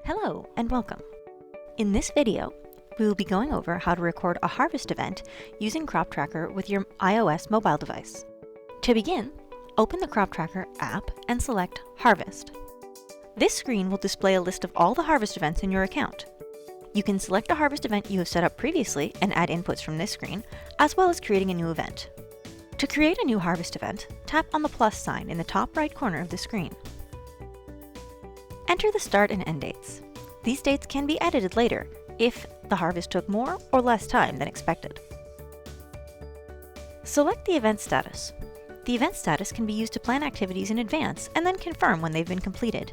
Hello and welcome. In this video, we will be going over how to record a harvest event using Croptracker with your iOS mobile device. To begin, open the Croptracker app and select Harvest. This screen will display a list of all the harvest events in your account. You can select a harvest event you have set up previously and add inputs from this screen, as well as creating a new event. To create a new harvest event, tap on the plus sign in the top right corner of the screen. Enter the start and end dates. These dates can be edited later if the harvest took more or less time than expected. Select the event status. The event status can be used to plan activities in advance and then confirm when they've been completed.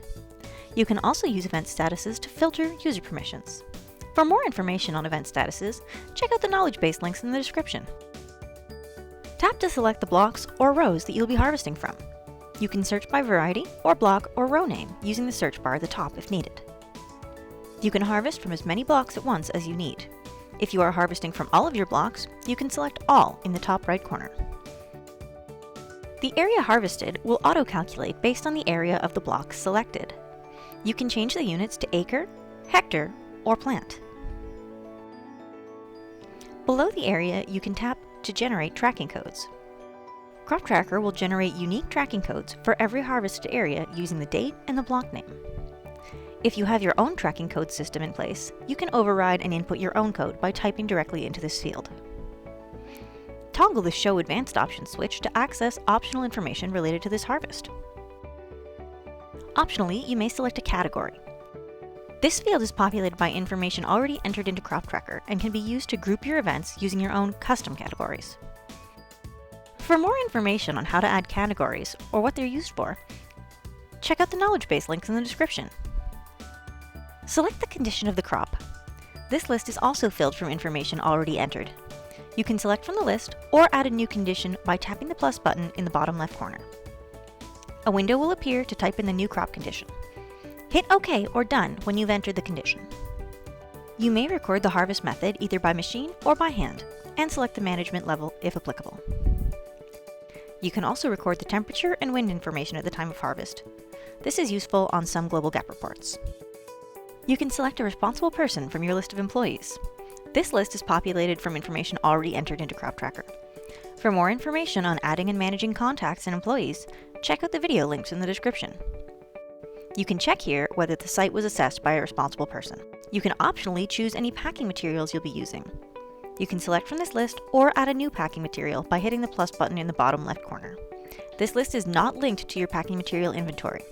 You can also use event statuses to filter user permissions. For more information on event statuses, check out the knowledge base links in the description. Tap to select the blocks or rows that you'll be harvesting from. You can search by variety or block or row name using the search bar at the top if needed. You can harvest from as many blocks at once as you need. If you are harvesting from all of your blocks, you can select All in the top right corner. The area harvested will auto-calculate based on the area of the block selected. You can change the units to acre, hectare, or plant. Below the area, you can tap to generate tracking codes. Croptracker will generate unique tracking codes for every harvested area using the date and the block name. If you have your own tracking code system in place, you can override and input your own code by typing directly into this field. Toggle the Show Advanced option switch to access optional information related to this harvest. Optionally, you may select a category. This field is populated by information already entered into Croptracker and can be used to group your events using your own custom categories. For more information on how to add categories or what they're used for, check out the knowledge base links in the description. Select the condition of the crop. This list is also filled from information already entered. You can select from the list or add a new condition by tapping the plus button in the bottom left corner. A window will appear to type in the new crop condition. Hit OK or Done when you've entered the condition. You may record the harvest method either by machine or by hand, and select the management level if applicable. You can also record the temperature and wind information at the time of harvest. This is useful on some global gap reports. You can select a responsible person from your list of employees. This list is populated from information already entered into Croptracker. For more information on adding and managing contacts and employees, check out the video links in the description. You can check here whether the site was assessed by a responsible person. You can optionally choose any packing materials you'll be using. You can select from this list or add a new packing material by hitting the plus button in the bottom left corner. This list is not linked to your packing material inventory.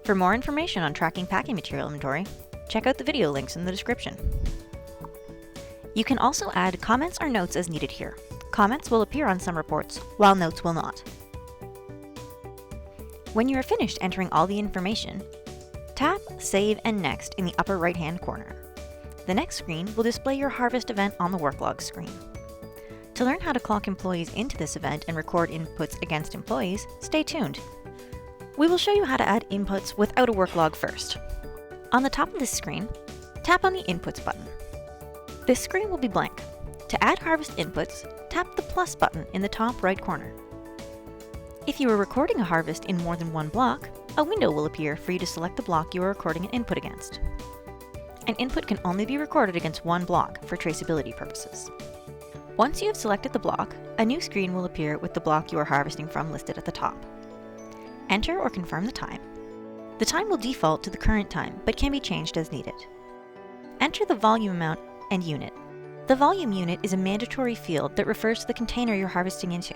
For more information on tracking packing material inventory, check out the video links in the description. You can also add comments or notes as needed here. Comments will appear on some reports, while notes will not. When you are finished entering all the information, tap Save and Next in the upper right-hand corner. The next screen will display your harvest event on the work log screen. To learn how to clock employees into this event and record inputs against employees, stay tuned. We will show you how to add inputs without a work log first. On the top of this screen, tap on the Inputs button. This screen will be blank. To add harvest inputs, tap the plus button in the top right corner. If you are recording a harvest in more than one block, a window will appear for you to select the block you are recording an input against. An input can only be recorded against one block for traceability purposes. Once you have selected the block, a new screen will appear with the block you are harvesting from listed at the top. Enter or confirm the time. The time will default to the current time, but can be changed as needed. Enter the volume amount and unit. The volume unit is a mandatory field that refers to the container you're harvesting into.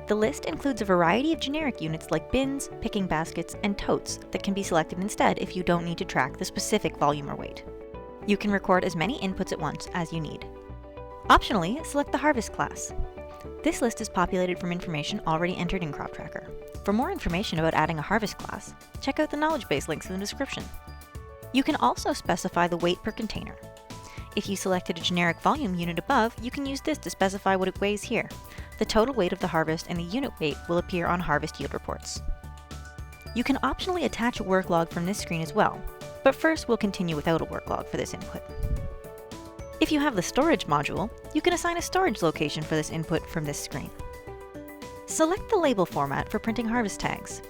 The list includes a variety of generic units like bins, picking baskets, and totes that can be selected instead if you don't need to track the specific volume or weight. You can record as many inputs at once as you need. Optionally, select the harvest class. This list is populated from information already entered in Croptracker. For more information about adding a harvest class, check out the knowledge base links in the description. You can also specify the weight per container. If you selected a generic volume unit above, you can use this to specify what it weighs here. The total weight of the harvest and the unit weight will appear on harvest yield reports. You can optionally attach a work log from this screen as well, but first we'll continue without a work log for this input. If you have the storage module, you can assign a storage location for this input from this screen. Select the label format for printing harvest tags.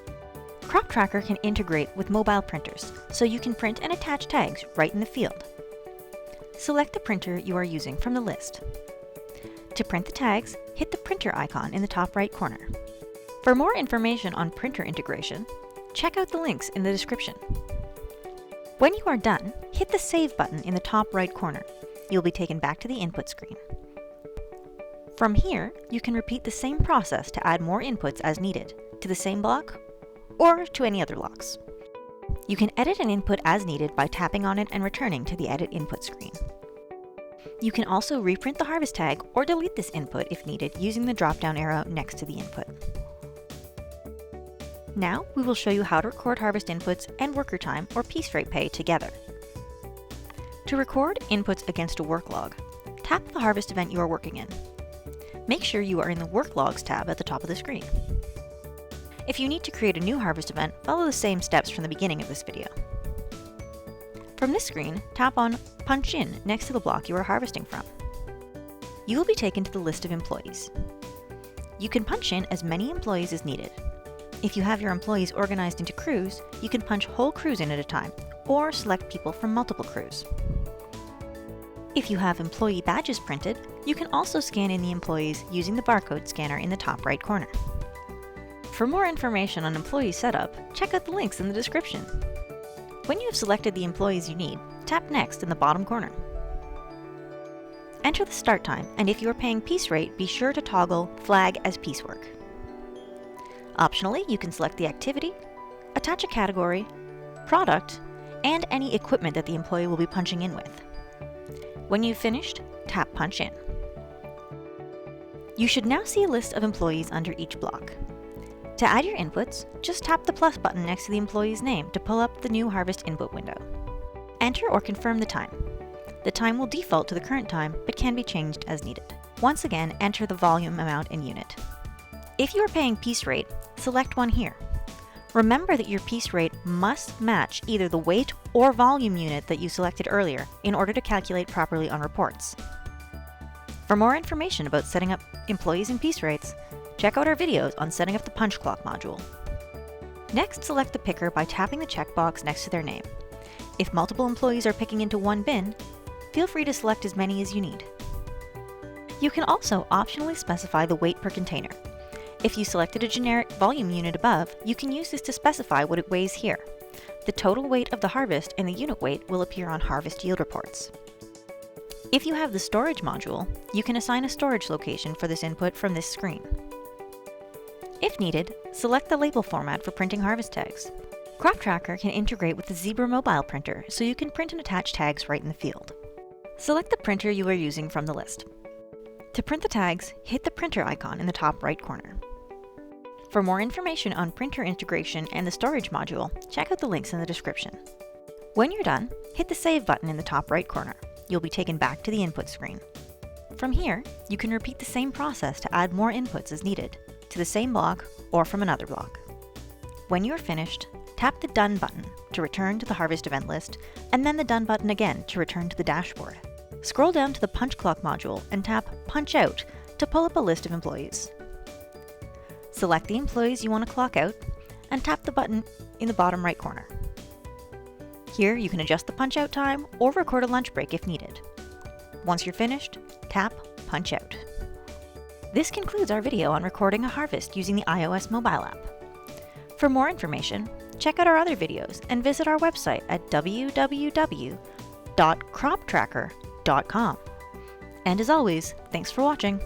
Croptracker can integrate with mobile printers, so you can print and attach tags right in the field. Select the printer you are using from the list. To print the tags, hit the printer icon in the top right corner. For more information on printer integration, check out the links in the description. When you are done, hit the Save button in the top right corner. You'll be taken back to the input screen. From here, you can repeat the same process to add more inputs as needed, to the same block or to any other blocks. You can edit an input as needed by tapping on it and returning to the Edit Input screen. You can also reprint the harvest tag or delete this input if needed using the drop-down arrow next to the input. Now we will show you how to record harvest inputs and worker time or piece rate pay together. To record inputs against a work log, tap the harvest event you are working in. Make sure you are in the Work Logs tab at the top of the screen. If you need to create a new harvest event, follow the same steps from the beginning of this video. From this screen, tap on Punch In next to the block you are harvesting from. You will be taken to the list of employees. You can punch in as many employees as needed. If you have your employees organized into crews, you can punch whole crews in at a time, or select people from multiple crews. If you have employee badges printed, you can also scan in the employees using the barcode scanner in the top right corner. For more information on employee setup, check out the links in the description. When you have selected the employees you need, tap Next in the bottom corner. Enter the start time, and if you are paying piece rate, be sure to toggle Flag as Piecework. Optionally, you can select the activity, attach a category, product, and any equipment that the employee will be punching in with. When you've finished, tap Punch In. You should now see a list of employees under each block. To add your inputs, just tap the plus button next to the employee's name to pull up the new harvest input window. Enter or confirm the time. The time will default to the current time, but can be changed as needed. Once again, enter the volume amount in unit. If you are paying piece rate, select one here. Remember that your piece rate must match either the weight or volume unit that you selected earlier in order to calculate properly on reports. For more information about setting up employees and piece rates, check out our videos on setting up the punch clock module. Next, select the picker by tapping the checkbox next to their name. If multiple employees are picking into one bin, feel free to select as many as you need. You can also optionally specify the weight per container. If you selected a generic volume unit above, you can use this to specify what it weighs here. The total weight of the harvest and the unit weight will appear on harvest yield reports. If you have the storage module, you can assign a storage location for this input from this screen. If needed, select the label format for printing harvest tags. Croptracker can integrate with the Zebra mobile printer, so you can print and attach tags right in the field. Select the printer you are using from the list. To print the tags, hit the printer icon in the top right corner. For more information on printer integration and the storage module, check out the links in the description. When you're done, hit the Save button in the top right corner. You'll be taken back to the input screen. From here, you can repeat the same process to add more inputs as needed, to the same block or from another block. When you are finished, tap the Done button to return to the harvest event list, and then the Done button again to return to the dashboard. Scroll down to the Punch Clock module and tap Punch Out to pull up a list of employees. Select the employees you want to clock out and tap the button in the bottom right corner. Here you can adjust the punch out time or record a lunch break if needed. Once you're finished, tap Punch Out. This concludes our video on recording a harvest using the iOS mobile app. For more information, check out our other videos and visit our website at www.croptracker.com. And as always, thanks for watching.